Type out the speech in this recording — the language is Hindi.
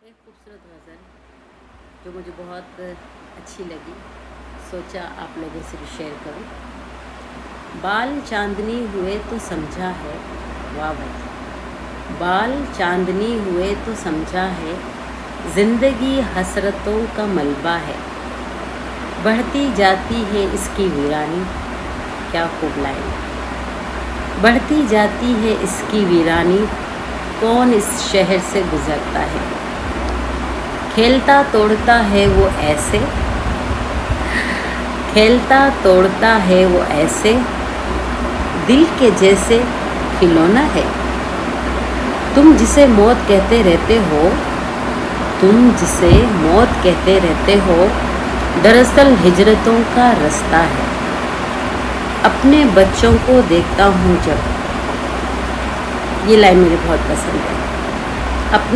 एक खूबसूरत गज़ल जो मुझे बहुत अच्छी लगी, सोचा आप लोगों से भी शेयर करूं। बाल चांदनी हुए तो समझा है, वाह भाई, बाल चांदनी हुए तो समझा है, ज़िंदगी हसरतों का मलबा है। बढ़ती जाती है इसकी वीरानी, क्या खूब लाइन। बढ़ती जाती है इसकी वीरानी, कौन इस शहर से गुजरता है। खेलता तोड़ता है वो ऐसे, खेलता तोड़ता है वो ऐसे, दिल के जैसे खिलौना है। तुम जिसे मौत कहते रहते हो, तुम जिसे मौत कहते रहते हो, दरअसल हिजरतों का रास्ता है। अपने बच्चों को देखता हूँ जब, ये लाइन मुझे बहुत पसंद है। अपने